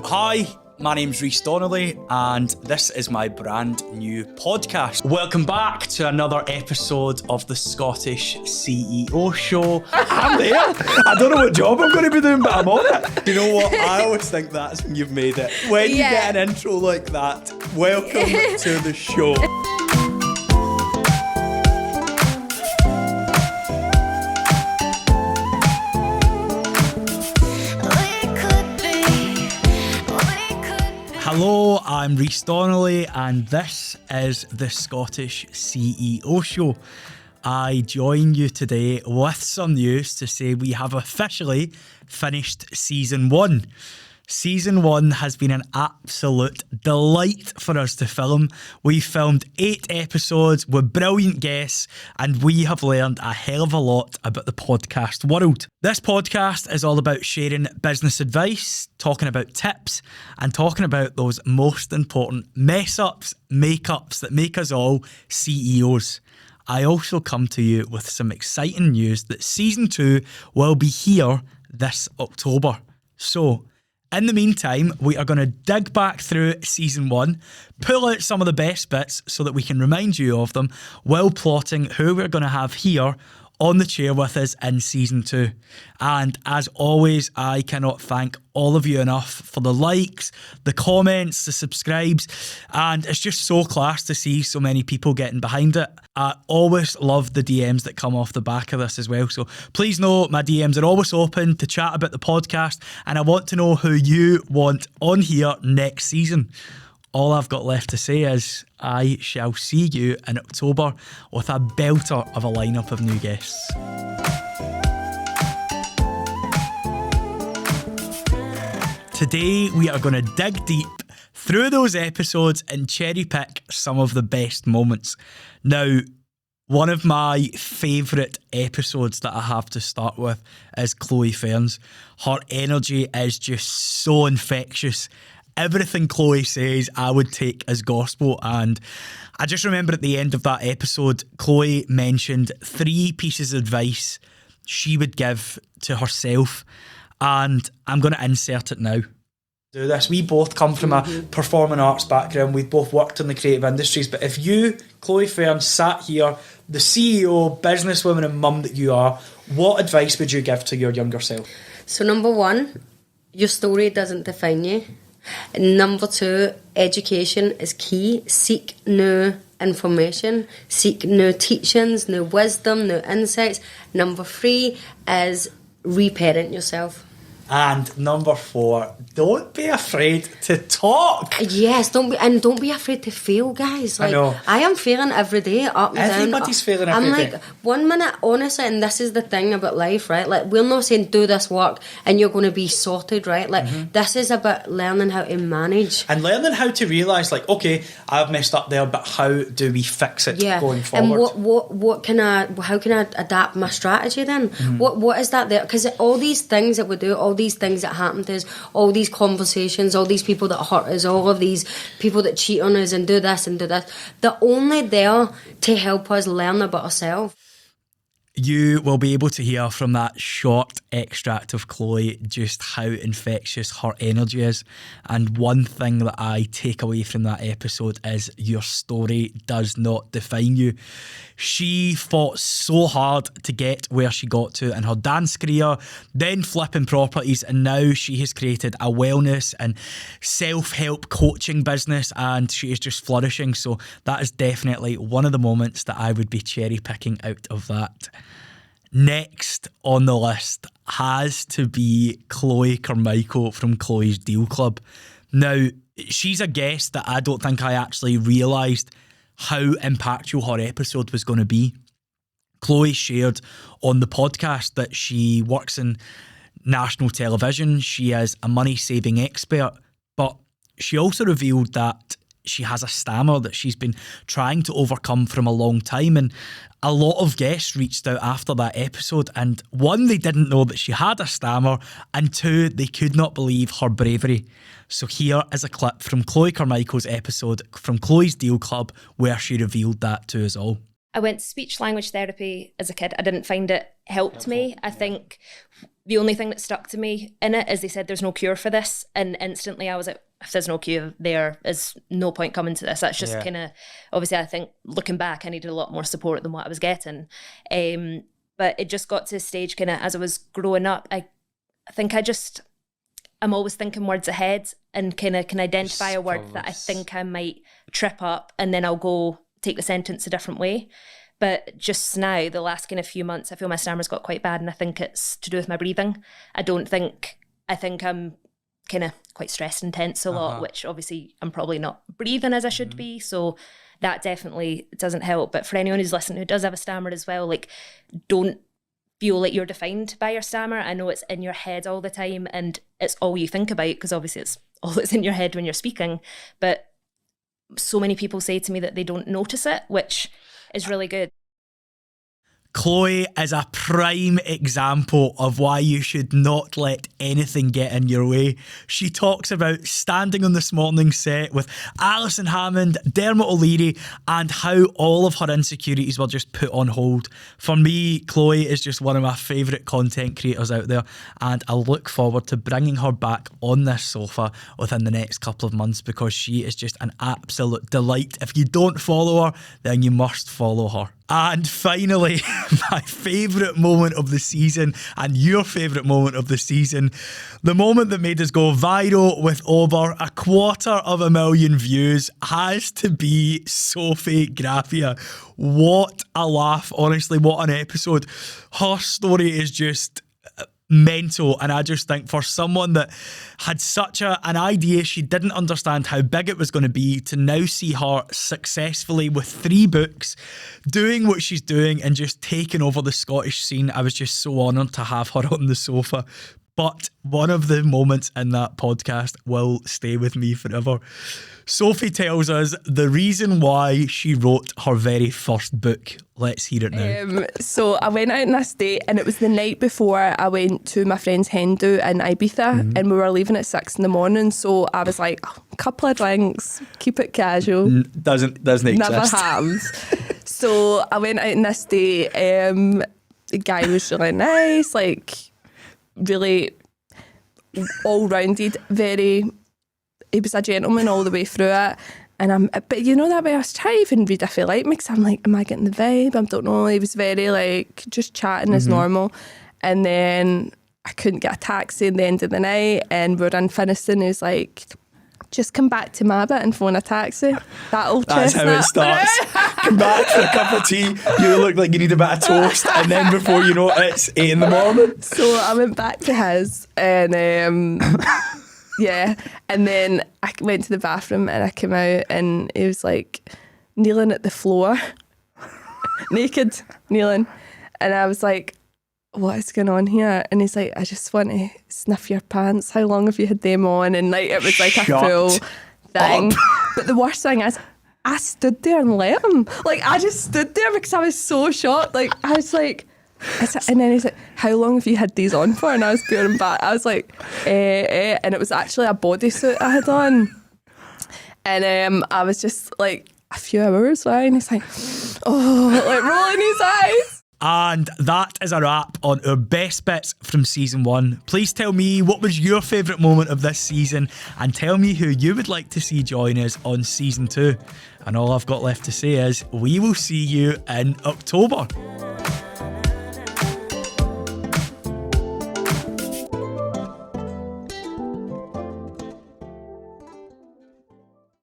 Hi, my name's Rhys Donnelly and this is my brand new podcast. Welcome back to another episode of the Scottish CEO Show. I'm there. I don't know what job I'm going to be doing, but I'm on it. You know what? I always think that's when you've made it. When you get an intro like that, welcome to the show. Hello, I'm Rhys Donnelly and this is the Scottish CEO Show. I join you today with some news to say we have officially finished Season 1. Season 1 has been an absolute delight for us to film. We filmed 8 episodes with brilliant guests and we have learned a hell of a lot about the podcast world. This podcast is all about sharing business advice, talking about tips and talking about those most important mess-ups, make-ups that make us all CEOs. I also come to you with some exciting news that Season 2 will be here this October. So, in the meantime, we are going to dig back through Season 1, pull out some of the best bits so that we can remind you of them while plotting who we're going to have here on the chair with us in Season 2. And as always, I cannot thank all of you enough for the likes, the comments, the subscribes, and it's just so class to see so many people getting behind it. I always love the DMs that come off the back of this as well, so please know my DMs are always open to chat about the podcast, and I want to know who you want on here next season. All I've got left to say is I shall see you in October with a belter of a lineup of new guests. Today we are going to dig deep through those episodes and cherry pick some of the best moments. Now, one of my favourite episodes that I have to start with is Chloe Ferns. Her energy is just so infectious. Everything Chloe says, I would take as gospel. And I just remember at the end of that episode, Chloe mentioned 3 pieces of advice she would give to herself. And I'm going to insert it now. Do this. We both come from a performing arts background. We've both worked in the creative industries. But if you, Chloe Ferns, sat here, the CEO, businesswoman and mum that you are, what advice would you give to your younger self? So number 1, your story doesn't define you. Number 2, education is key. Seek new information, seek new teachings, new wisdom, new insights. Number 3 is reparent yourself. And number 4, don't be afraid to talk. Yes, don't be afraid to fail, guys. Like, I know. I am failing every day, up and down. Everybody's failing every day. I'm like, 1 minute, honestly, and this is the thing about life, right? Like, we're not saying do this work and you're going to be sorted, right? Like, this is about learning how to manage. And learning how to realise, like, okay, I've messed up there, but how do we fix it going forward? And how can I adapt my strategy then? What is that there? Because all these things that we do, all these things that happen to us, all these conversations, all these people that hurt us, all of these people that cheat on us and do this and do that, they're only there to help us learn about ourselves. You will be able to hear from that short extract of Chloe just how infectious her energy is. And one thing that I take away from that episode is your story does not define you. She fought so hard to get where she got to in her dance career, then flipping properties, and now she has created a wellness and self-help coaching business and she is just flourishing. So that is definitely one of the moments that I would be cherry picking out of that. Next on the list has to be Chloe Carmichael from Chloe's Deal Club. Now, she's a guest that I don't think I actually realised how impactful her episode was going to be. Chloe shared on the podcast that she works in national television. She is a money-saving expert, but she also revealed that she has a stammer that she's been trying to overcome from a long time, and a lot of guests reached out after that episode, and 1, they didn't know that she had a stammer, and 2, they could not believe her bravery. So here is a clip from Chloe Carmichael's episode from Chloe's Deal Club where she revealed that to us all. I went to speech language therapy as a kid. I didn't find it helped me. I think the only thing that stuck to me in it is they said there's no cure for this. And instantly I was like, if there's no cure, there is no point coming to this. That's just kind of, obviously I think looking back, I needed a lot more support than what I was getting. But it just got to a stage kind of as I was growing up, I think I'm always thinking words ahead and kind of can identify a word that I think I might trip up and then I'll go take the sentence a different way. But just now, the last kind of few months, I feel my stammer's got quite bad and I think it's to do with my breathing. I think I'm kind of quite stressed and tense a lot, which obviously I'm probably not breathing as I should be. So that definitely doesn't help. But for anyone who's listening who does have a stammer as well, like, don't feel like you're defined by your stammer. I know it's in your head all the time and it's all you think about because obviously it's all that's in your head when you're speaking. But so many people say to me that they don't notice it, which is really good. Chloe is a prime example of why you should not let anything get in your way. She talks about standing on this morning's set with Alison Hammond, Dermot O'Leary, and how all of her insecurities were just put on hold. For me, Chloe is just one of my favourite content creators out there, and I look forward to bringing her back on this sofa within the next couple of months because she is just an absolute delight. If you don't follow her, then you must follow her. And finally, my favourite moment of the season and your favourite moment of the season, the moment that made us go viral with over 250,000 views, has to be Sophie Graffia. What a laugh, honestly, what an episode. Her story is just mental, and I just think for someone that had such an idea, she didn't understand how big it was going to be, to now see her successfully with 3 books doing what she's doing and just taking over the Scottish scene. I was just so honoured to have her on the sofa. But one of the moments in that podcast will stay with me forever. Sophie tells us the reason why she wrote her very first book. Let's hear it now. So I went out on this date and it was the night before I went to my friend's hen do in Ibiza, and we were leaving at 6 a.m. So I was like, a couple of drinks, keep it casual. Doesn't exist. Never happens. So I went out on this date. The guy was really nice, like really all-rounded, he was a gentleman all the way through it. And but you know that way I was trying to even read if he liked me, because I'm like, am I getting the vibe? I don't know. He was very like just chatting as normal. And then I couldn't get a taxi at the end of the night, and we were in Finniston. He was like, just come back to my bit and phone a taxi. That's how it starts. Come back for a cup of tea. You look like you need a bit of toast, and then before you know it, it's 8 a.m. So I went back to his, and yeah, and then I went to the bathroom and I came out and he was like kneeling at the floor, naked, kneeling, and I was like, what is going on here? And he's like, I just want to sniff your pants. How long have you had them on? And like, it was like a full thing. But the worst thing is, I stood there and let him. Like, I just stood there because I was so shocked. Like, I was like, and then he's like, how long have you had these on for? And I was peering back. I was like, and it was actually a bodysuit I had on. And I was just like, a few hours, right? And he's like, oh, like rolling his eyes. And that is a wrap on our best bits from season 1. Please tell me what was your favourite moment of this season, and tell me who you would like to see join us on season 2. And all I've got left to say is we will see you in October.